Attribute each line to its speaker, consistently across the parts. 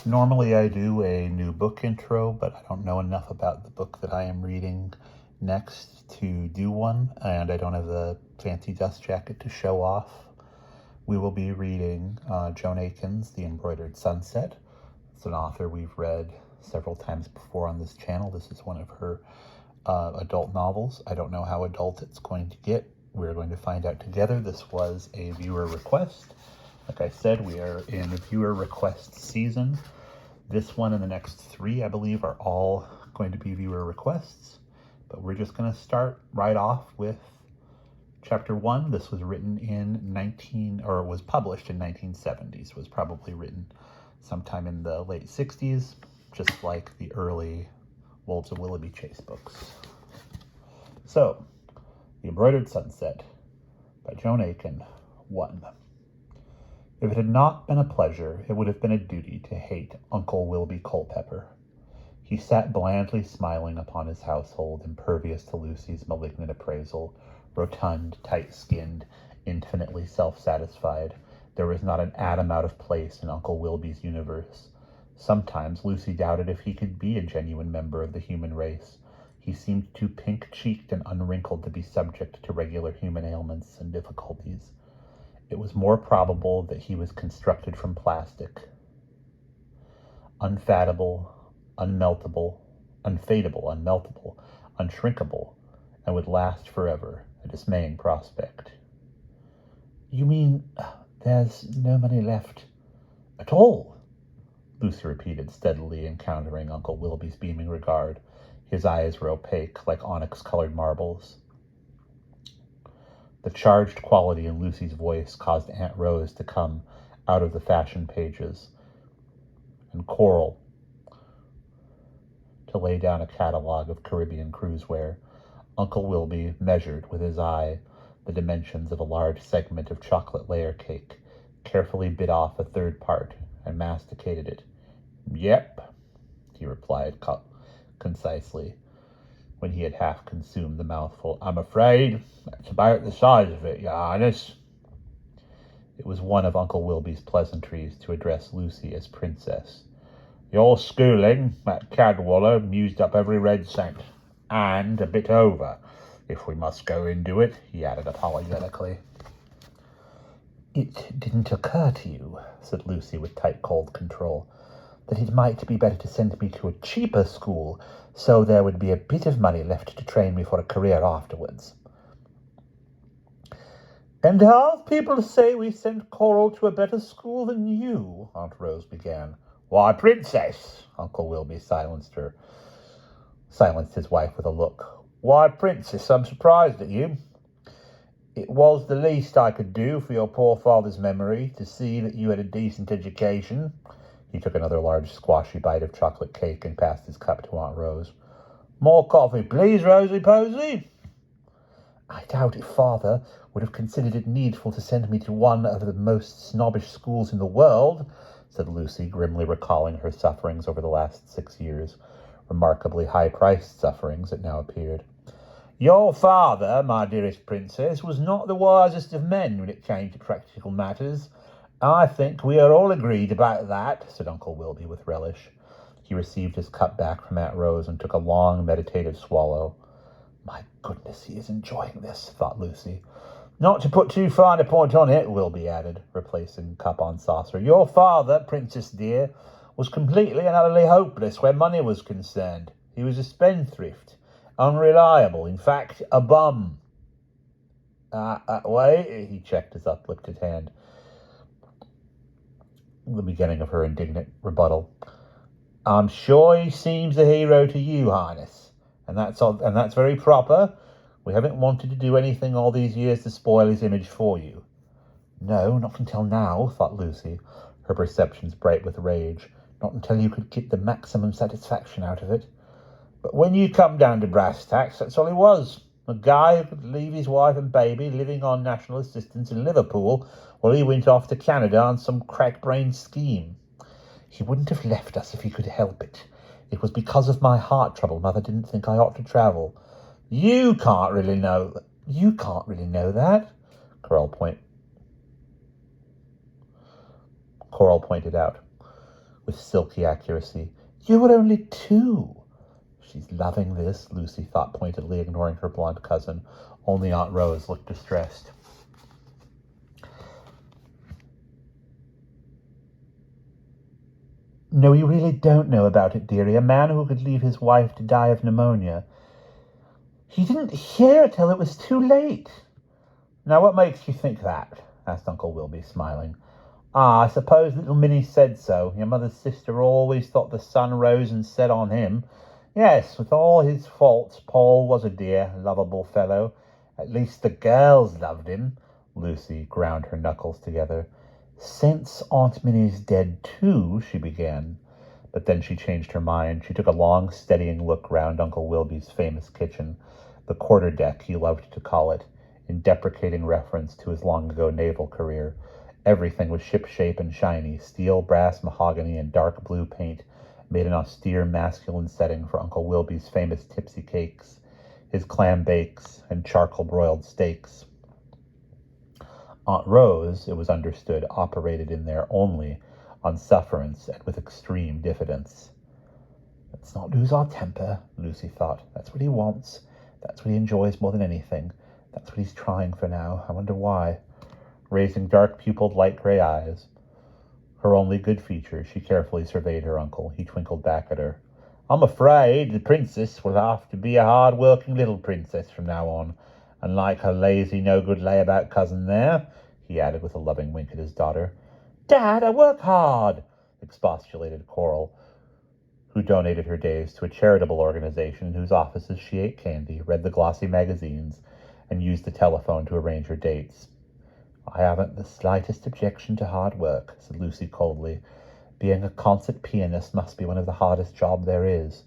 Speaker 1: Normally I do a new book intro, but I don't know enough about the book that I am reading next to do one, and I don't have the fancy dust jacket to show off. We will be reading Joan Aiken's The Embroidered Sunset. It's an author we've read several times before on this channel. This is one of her adult novels. I don't know how adult it's going to get. We're going to find out together. This was a viewer request. Like I said, we are in viewer request season. This one and the next three, I believe, are all going to be viewer requests. But we're just going to start right off with chapter 1. This was written in was published in 1970s. Was probably written sometime in the late 60s, just like the early Wolves of Willoughby Chase books. So, The Embroidered Sunset by Joan Aiken, 1. If it had not been a pleasure, it would have been a duty to hate Uncle Wilby Culpepper. He sat blandly smiling upon his household, impervious to Lucy's malignant appraisal, rotund, tight-skinned, infinitely self-satisfied. There was not an atom out of place in Uncle Wilby's universe. Sometimes Lucy doubted if he could be a genuine member of the human race. He seemed too pink-cheeked and unwrinkled to be subject to regular human ailments and difficulties. It was more probable that he was constructed from plastic. Unfattable, unmeltable, unshrinkable, and would last forever, a dismaying prospect. You mean there's no money left at all? Lucy repeated steadily, encountering Uncle Wilby's beaming regard. His eyes were opaque, like onyx-colored marbles. The charged quality in Lucy's voice caused Aunt Rose to come out of the fashion pages and Coral to lay down a catalog of Caribbean cruisewear. Uncle Wilby measured with his eye the dimensions of a large segment of chocolate layer cake, carefully bit off a third part, and masticated it. Yep, he replied concisely, when he had half consumed the mouthful. I'm afraid that's about the size of it, Your Highness. It was one of Uncle Wilby's pleasantries to address Lucy as Princess. Your schooling at Cadwallader used up every red cent, and a bit over, if we must go into it, he added apologetically. It didn't occur to you, said Lucy with tight, cold control, that it might be better to send me to a cheaper school, so there would be a bit of money left to train me for a career afterwards. And how have people to say we sent Coral to a better school than you? Aunt Rose began. Why, Princess, Uncle Wilby silenced his wife with a look. Why, Princess, I'm surprised at you. It was the least I could do for your poor father's memory, to see that you had a decent education. He took another large squashy bite of chocolate cake and passed his cup to Aunt Rose. More coffee, please, Rosie Posey. I doubt if Father would have considered it needful to send me to one of the most snobbish schools in the world, said Lucy, grimly recalling her sufferings over the last 6 years. Remarkably high-priced sufferings, it now appeared. Your father, my dearest Princess, was not the wisest of men when it came to practical matters. I think we are all agreed about that, said Uncle Wilby with relish. He received his cup back from Aunt Rose and took a long, meditative swallow. My goodness, he is enjoying this, thought Lucy. Not to put too fine a point on it, Wilby added, replacing cup on saucer. Your father, Princess dear, was completely and utterly hopeless where money was concerned. He was a spendthrift, unreliable, in fact, a bum. Wait, he checked his uplifted hand. The beginning of her indignant rebuttal. I'm sure he seems a hero to you, Highness, and that's very proper. We haven't wanted to do anything all these years to spoil his image for you. No, not until now, thought Lucy, her perceptions bright with rage. Not until you could get the maximum satisfaction out of it. But when you come down to brass tacks, that's all he was. A guy who could leave his wife and baby living on national assistance in Liverpool while he went off to Canada on some crack-brained scheme. He wouldn't have left us if he could help it. It was because of my heart trouble Mother didn't think I ought to travel. You can't really know that, Coral pointed out. with silky accuracy. You were only 2. She's loving this, Lucy thought pointedly, ignoring her blonde cousin. Only Aunt Rose looked distressed. No, you really don't know about it, dearie. A man who could leave his wife to die of pneumonia. He didn't hear it till it was too late. Now, what makes you think that? Asked Uncle Wilby, smiling. I suppose little Minnie said so. Your mother's sister always thought the sun rose and set on him. Yes, with all his faults, Paul was a dear, lovable fellow. At least the girls loved him. Lucy ground her knuckles together. Since Aunt Minnie's dead too, she began. But then she changed her mind. She took a long, steadying look round Uncle Wilby's famous kitchen, the quarter-deck he loved to call it, in deprecating reference to his long-ago naval career. Everything was ship-shape and shiny, steel, brass, mahogany, and dark blue paint, made an austere masculine setting for Uncle Wilby's famous tipsy cakes, his clam bakes, and charcoal-broiled steaks. Aunt Rose, it was understood, operated in there only on sufferance and with extreme diffidence. Let's not lose our temper, Lucy thought. That's what he wants. That's what he enjoys more than anything. That's what he's trying for now. I wonder why. Raising dark-pupiled, light-gray eyes, her only good feature, she carefully surveyed her uncle. He twinkled back at her. I'm afraid the princess will have to be a hard-working little princess from now on, unlike her lazy, no-good layabout cousin there, he added with a loving wink at his daughter. Dad, I work hard, expostulated Coral, who donated her days to a charitable organization in whose offices she ate candy, read the glossy magazines, and used the telephone to arrange her dates. I haven't the slightest objection to hard work, said Lucy coldly. Being a concert pianist must be one of the hardest jobs there is.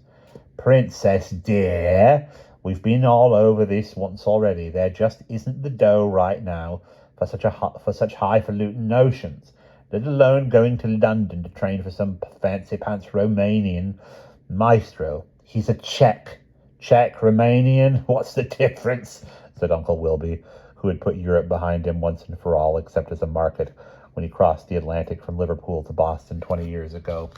Speaker 1: Princess dear, we've been all over this once already. There just isn't the dough right now for such highfalutin notions, let alone going to London to train for some fancy-pants Romanian maestro. He's a Czech. Czech, Romanian, what's the difference? Said Uncle Wilby, who had put Europe behind him once and for all, except as a market, when he crossed the Atlantic from Liverpool to Boston 20 years ago.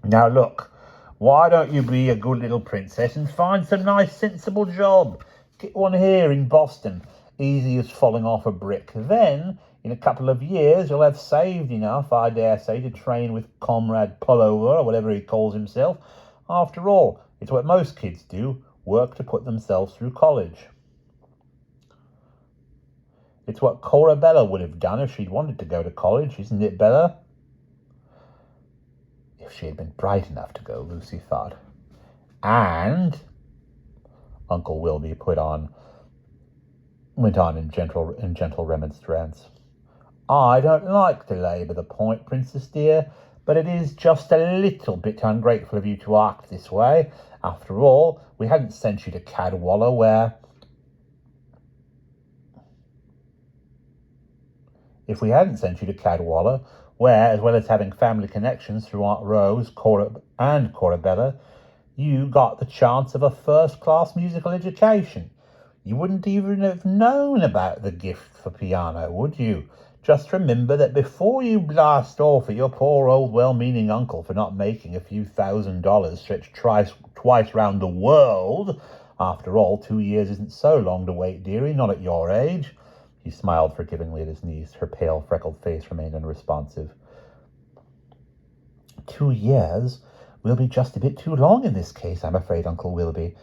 Speaker 1: Now look, why don't you be a good little princess and find some nice sensible job? Get one here in Boston, easy as falling off a brick. Then, in a couple of years, you'll have saved enough, I dare say, to train with Comrade Pullover, or whatever he calls himself. After all, it's what most kids do, work to put themselves through college. It's what Cora Bella would have done if she'd wanted to go to college, isn't it, Bella? If she had been bright enough to go, Lucy thought. And, Uncle Wilby went on in gentle remonstrance. I don't like to labour the point, Princess dear, but it is just a little bit ungrateful of you to act this way. After all, we hadn't sent you to Cadwallader, where... If we hadn't sent you to Cadwallader, where, as well as having family connections through Aunt Rose, Cora Bella, you got the chance of a first-class musical education. You wouldn't even have known about the gift for piano, would you? Just remember that before you blast off at your poor old well-meaning uncle for not making a few $1,000 stretch twice round the world, after all, 2 years isn't so long to wait, dearie, not at your age. He smiled forgivingly at his niece. Her pale, freckled face remained unresponsive. 2 years will be just a bit too long in this case, I'm afraid, Uncle Wilby.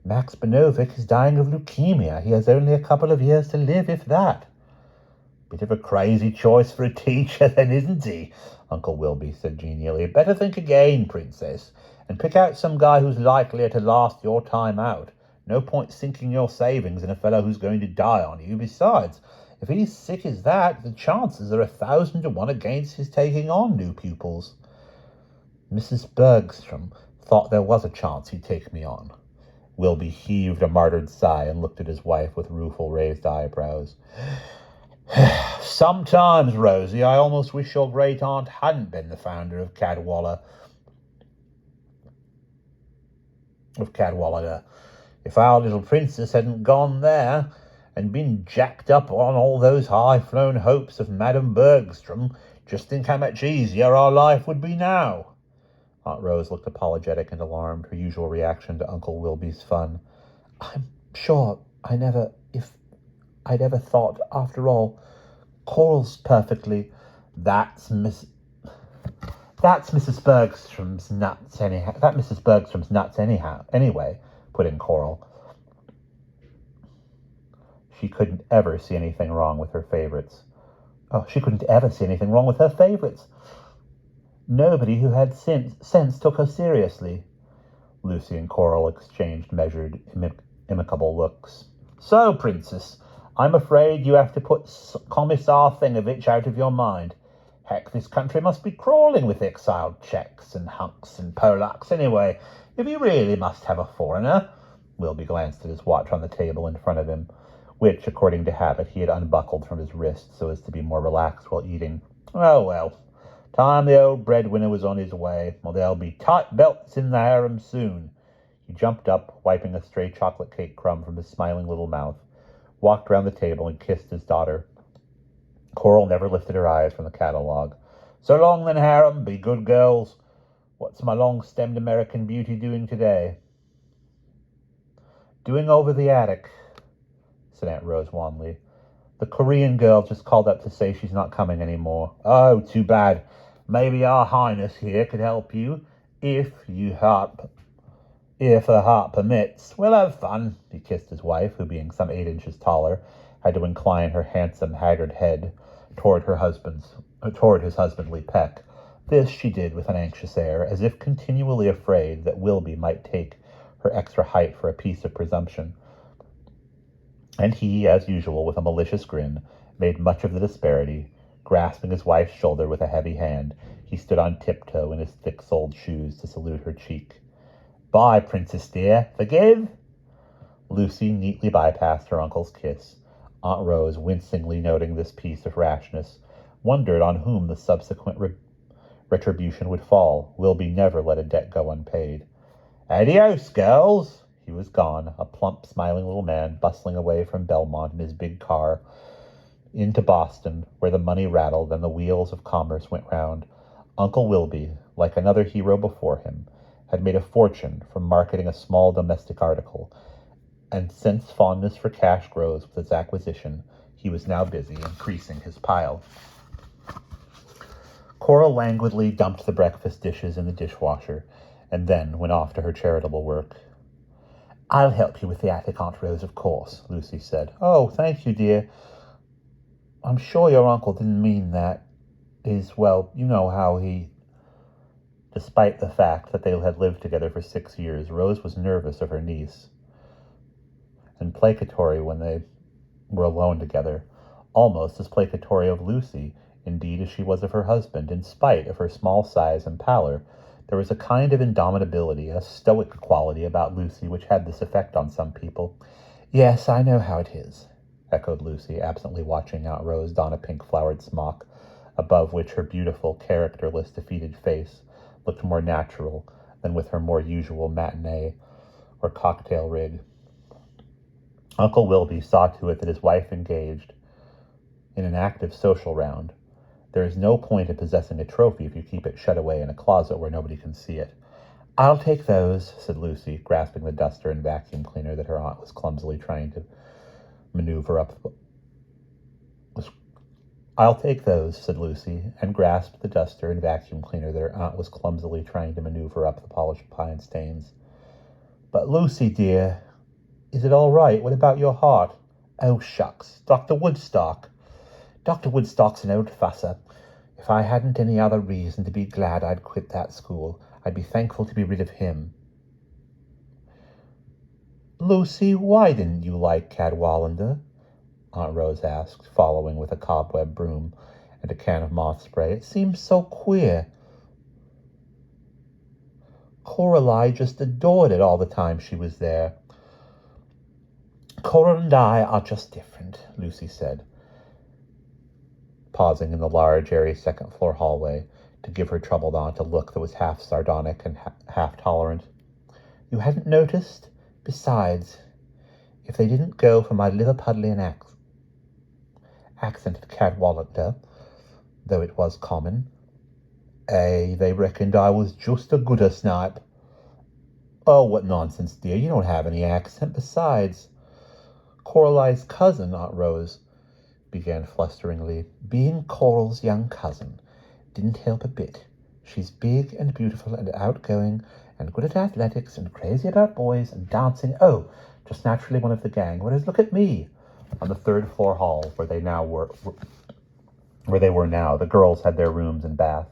Speaker 1: Max Benovic is dying of leukemia. He has only a couple of years to live, if that. Bit of a crazy choice for a teacher, then, isn't he? Uncle Wilby said genially. Better think again, Princess, and pick out some guy who's likelier to last your time out. No point sinking your savings in a fellow who's going to die on you. Besides, if he's sick as that, the chances are 1,000 to 1 against his taking on new pupils. Mrs. Bergstrom thought there was a chance he'd take me on. Wilby heaved a martyred sigh and looked at his wife with rueful raised eyebrows. Sometimes, Rosie, I almost wish your great-aunt hadn't been the founder of Cadwallader. If our little princess hadn't gone there and been jacked up on all those high-flown hopes of Madame Bergstrom, Just think how much easier our life would be now. Aunt Rose looked apologetic and alarmed, her usual reaction to Uncle Wilby's fun. I'm sure if I'd ever thought, after all, Coral's perfectly. That's Mrs. Bergstrom's nuts anyhow. That Mrs. Bergstrom's nuts anyhow. Anyway, put in Coral. She couldn't ever see anything wrong with her favorites. Oh, she couldn't ever see anything wrong with her favorites. Nobody who had sense took her seriously. Lucy and Coral exchanged measured, amicable looks. So, Princess, I'm afraid you have to put Commissar Thingovich out of your mind. Heck, this country must be crawling with exiled Czechs and hunks and Polacks anyway, if you really must have a foreigner. Wilby glanced at his watch on the table in front of him, which, according to habit, he had unbuckled from his wrist so as to be more relaxed while eating. Oh, well, time the old breadwinner was on his way. Well, there'll be tight belts in the harem soon. He jumped up, wiping a stray chocolate cake crumb from his smiling little mouth, walked round the table and kissed his daughter. Coral never lifted her eyes from the catalogue. So long then, harem. Be good girls. What's my long-stemmed American beauty doing today? Doing over the attic, said Aunt Rose wanly. The Korean girl just called up to say she's not coming anymore. Oh, too bad. Maybe our Highness here could help you, if her heart permits. We'll have fun. He kissed his wife, who, being some 8 inches taller, had to incline her handsome, haggard head toward his husbandly peck. This she did with an anxious air, as if continually afraid that Wilby might take her extra height for a piece of presumption. And he, as usual, with a malicious grin, made much of the disparity. Grasping his wife's shoulder with a heavy hand, he stood on tiptoe in his thick-soled shoes to salute her cheek. Bye, Princess dear. Forgive? Lucy neatly bypassed her uncle's kiss. Aunt Rose, wincingly noting this piece of rashness, wondered on whom the subsequent retribution would fall. Wilby never let a debt go unpaid. Adios, girls! He was gone, a plump, smiling little man bustling away from Belmont in his big car into Boston, where the money rattled and the wheels of commerce went round. Uncle Wilby, like another hero before him, had made a fortune from marketing a small domestic article, and since fondness for cash grows with its acquisition, he was now busy increasing his pile. Coral languidly dumped the breakfast dishes in the dishwasher, and then went off to her charitable work. I'll help you with the attic, Aunt Rose, of course, Lucy said. Oh, thank you, dear. I'm sure your uncle didn't mean that. Well, you know how he... Despite the fact that they had lived together for 6 years, Rose was nervous of her niece, and placatory when they were alone together, almost as placatory of Lucy, indeed, as she was of her husband. In spite of her small size and pallor, there was a kind of indomitability, a stoic quality about Lucy which had this effect on some people. Yes, I know how it is, echoed Lucy, absently watching Aunt Rose don a pink-flowered smock, above which her beautiful, characterless, defeated face looked more natural than with her more usual matinee or cocktail rig. Uncle Wilby saw to it that his wife engaged in an active social round. There is no point in possessing a trophy if you keep it shut away in a closet where nobody can see it. I'll take those, said Lucy, grasping the duster and vacuum cleaner that her aunt was clumsily trying to maneuver up. I'll take those, said Lucy, and grasped the duster and vacuum cleaner that her aunt was clumsily trying to maneuver up the polished pine stains. But, Lucy, dear, is it all right? What about your heart? Oh, shucks. Dr. Woodstock. Dr. Woodstock's an old fusser. If I hadn't any other reason to be glad I'd quit that school, I'd be thankful to be rid of him. Lucy, why didn't you like Cadwallader? Aunt Rose asked, following with a cobweb broom and a can of moth spray. It seems so queer. Coralie just adored it all the time she was there. Cora and I are just different, Lucy said, pausing in the large, airy second-floor hallway to give her troubled aunt a look that was half sardonic and half tolerant. You hadn't noticed? Besides, if they didn't go for my Liverpudlian accent of Cadwallader, though it was common. They reckoned I was just a gooder snipe. Oh, what nonsense, dear. You don't have any accent. Besides, Corali's cousin, Aunt Rose began flusteringly. Being Coral's young cousin didn't help a bit. She's big and beautiful and outgoing and good at athletics and crazy about boys and dancing. Oh, just naturally one of the gang. Whereas look at me. On the third floor hall where they were now, the girls had their rooms and bath.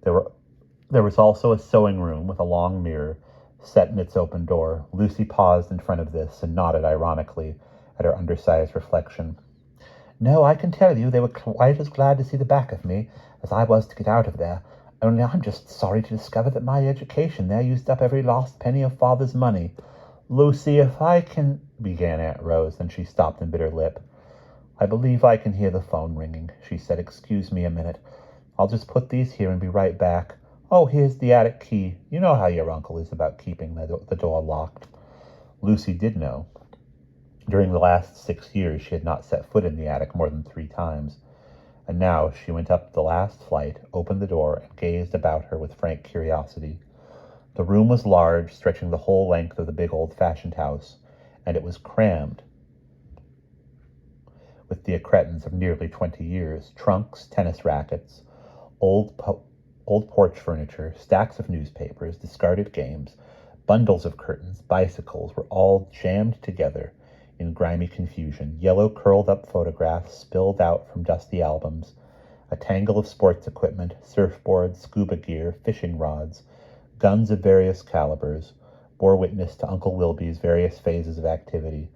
Speaker 1: There was also a sewing room with a long mirror set in its open door. Lucy paused in front of this and nodded ironically at her undersized reflection. No, I can tell you they were quite as glad to see the back of me as I was to get out of there, only I'm just sorry to discover that my education there used up every last penny of Father's money. Lucy, if I can... began Aunt Rose, then she stopped and bit her lip. I believe I can hear the phone ringing, she said. Excuse me a minute. I'll just put these here and be right back. Oh, here's the attic key. You know how your uncle is about keeping the door locked. Lucy did know. During the last 6 years, she had not set foot in the attic more than 3 times. And now she went up the last flight, opened the door, and gazed about her with frank curiosity. The room was large, stretching the whole length of the big old-fashioned house, and it was crammed with the accretons of nearly 20 years, trunks, tennis rackets, old porch furniture, stacks of newspapers, discarded games, bundles of curtains, bicycles were all jammed together in grimy confusion. Yellow curled-up photographs spilled out from dusty albums, a tangle of sports equipment, surfboards, scuba gear, fishing rods, guns of various calibers, bore witness to Uncle Wilby's various phases of activity.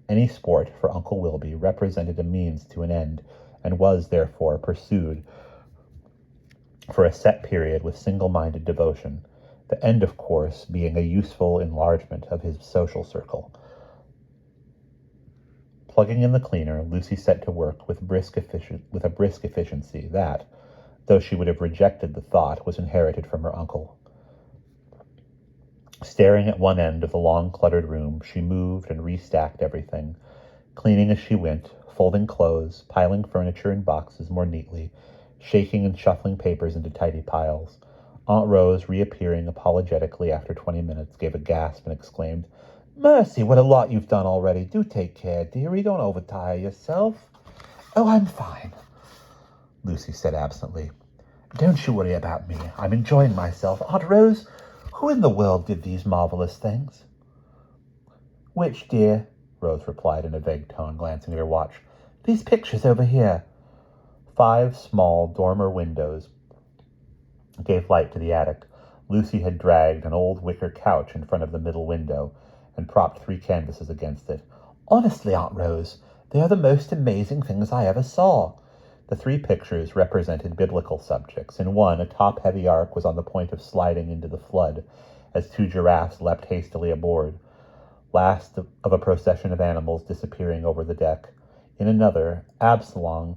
Speaker 1: Any sport for Uncle Wilby represented a means to an end, and was, therefore, pursued for a set period with single-minded devotion, the end, of course, being a useful enlargement of his social circle. Plugging in the cleaner, Lucy set to work with a brisk efficiency that, though she would have rejected the thought, was inherited from her uncle. Staring at one end of the long, cluttered room, she moved and restacked everything, cleaning as she went, folding clothes, piling furniture in boxes more neatly, shaking and shuffling papers into tidy piles. Aunt Rose, reappearing apologetically after 20 minutes, gave a gasp and exclaimed, Mercy, what a lot you've done already. Do take care, dearie. Don't overtire yourself. Oh, I'm fine, Lucy said absently. Don't you worry about me. I'm enjoying myself. Aunt Rose, who in the world did these marvelous things? Which, dear? Rose replied in a vague tone, glancing at her watch. These pictures over here. 5 small dormer windows gave light to the attic. Lucy had dragged an old wicker couch in front of the middle window and propped 3 canvases against it. Honestly, Aunt Rose, they are the most amazing things I ever saw. The 3 pictures represented biblical subjects. In one, a top-heavy ark was on the point of sliding into the flood as 2 giraffes leapt hastily aboard, last of a procession of animals disappearing over the deck. In another, Absalom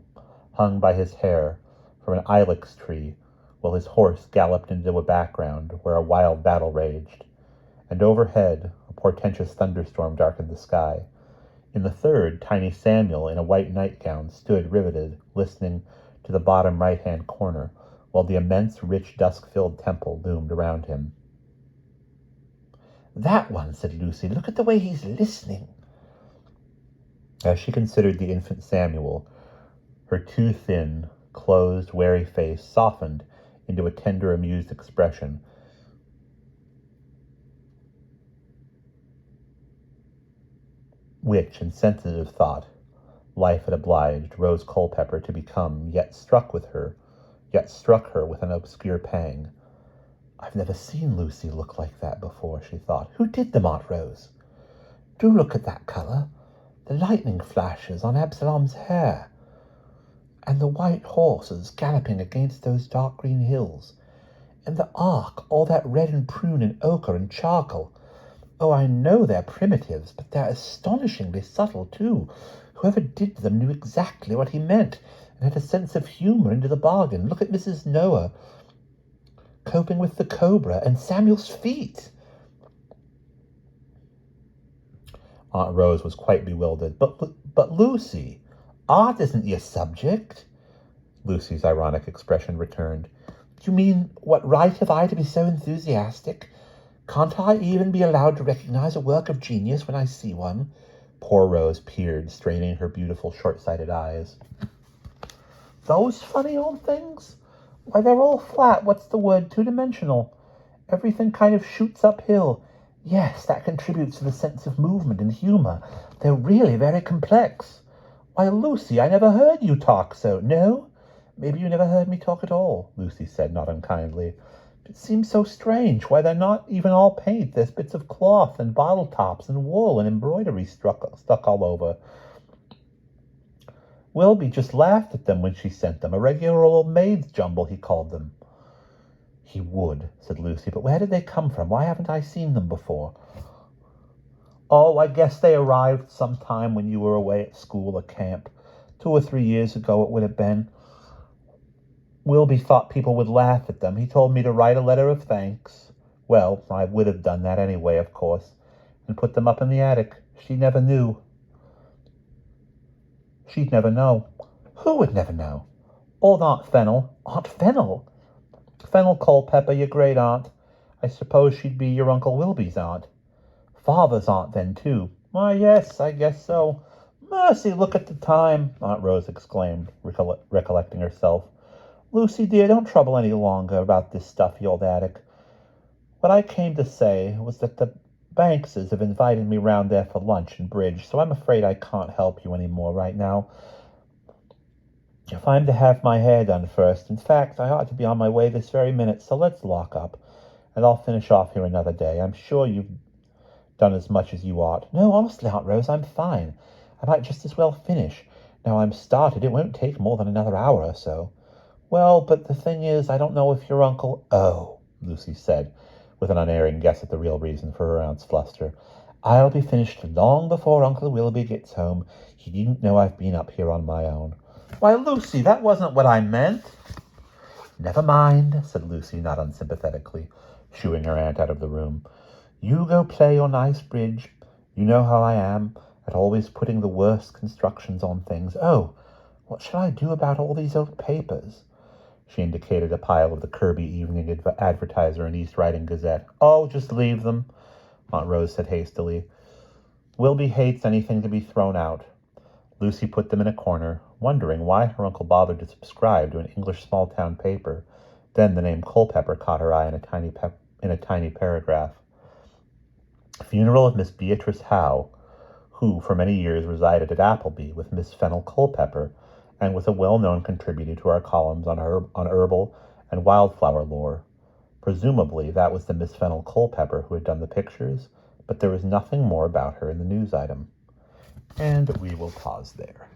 Speaker 1: hung by his hair from an ilex tree while his horse galloped into a background where a wild battle raged. And overhead, a portentous thunderstorm darkened the sky. In the third, tiny Samuel, in a white nightgown, stood riveted, listening to the bottom right-hand corner, while the immense, rich, dusk-filled temple loomed around him. That one, said Lucy. Look at the way he's listening. As she considered the infant Samuel, her too thin, closed, wary face softened into a tender, amused expression, which, in sensitive thought, life had obliged Rose Culpepper to become, yet struck her with an obscure pang. I've never seen Lucy look like that before, she thought. Who did them, Aunt Rose? Do look at that colour. The lightning flashes on Absalom's hair. And the white horses galloping against those dark green hills. And the ark, all that red and prune and ochre and charcoal. Oh, I know they're primitives, but they're astonishingly subtle, too. Whoever did them knew exactly what he meant, and had a sense of humour into the bargain. Look at Mrs. Noah coping with the cobra, and Samuel's feet. Aunt Rose was quite bewildered. But Lucy, art isn't your subject. Lucy's ironic expression returned. You mean, what right have I to be so enthusiastic? Can't I even be allowed to recognize a work of genius when I see one? Poor Rose peered, straining her beautiful short-sighted eyes. Those funny old things? Why, they're all flat. What's the word? Two-dimensional. Everything kind of shoots uphill. Yes, that contributes to the sense of movement and humor. They're really very complex. Why, Lucy, I never heard you talk so. No? Maybe you never heard me talk at all, Lucy said, not unkindly. It seems so strange. Why, they're not even all paint. There's bits of cloth and bottle tops and wool and embroidery stuck all over. Wilby just laughed at them when she sent them. A regular old maid's jumble, he called them. He would, said Lucy, but where did they come from? Why haven't I seen them before? Oh, I guess they arrived sometime when you were away at school or camp. 2 or 3 years ago it would have been. Wilby thought people would laugh at them. He told me to write a letter of thanks. Well, I would have done that anyway, of course, and put them up in the attic. She never knew. She'd never know. Who would never know? Old Aunt Fennel. Aunt Fennel? Fennel Culpepper, your great-aunt. I suppose she'd be your Uncle Wilby's aunt. Father's aunt, then, too. Why, yes, I guess so. Mercy, look at the time, Aunt Rose exclaimed, recollecting herself. Lucy, dear, don't trouble any longer about this stuffy old attic. What I came to say was that the Bankses have invited me round there for lunch and bridge, so I'm afraid I can't help you any more right now. If I'm to have my hair done first, in fact, I ought to be on my way this very minute, so let's lock up, and I'll finish off here another day. I'm sure you've done as much as you ought. No, honestly, Aunt Rose, I'm fine. I might just as well finish. Now I'm started, it won't take more than another hour or so. Well, but the thing is, I don't know if your uncle... Oh, Lucy said, with an unerring guess at the real reason for her aunt's fluster. I'll be finished long before Uncle Wilby gets home. He needn't know I've been up here on my own. Why, Lucy, that wasn't what I meant. Never mind, said Lucy, not unsympathetically, shooing her aunt out of the room. You go play your nice bridge. You know how I am, at always putting the worst constructions on things. Oh, what shall I do about all these old papers? She indicated a pile of the Kirby Evening Advertiser and East Riding Gazette. Oh, just leave them, Aunt Rose said hastily. Wilby hates anything to be thrown out. Lucy put them in a corner, wondering why her uncle bothered to subscribe to an English small-town paper. Then the name Culpepper caught her eye in a tiny paragraph. Funeral of Miss Beatrice Howe, who for many years resided at Appleby with Miss Fennel Culpepper, and was a well-known contributor to our columns on herbal and wildflower lore. Presumably, that was the Miss Fennel Culpepper who had done the pictures, but there was nothing more about her in the news item. And we will pause there.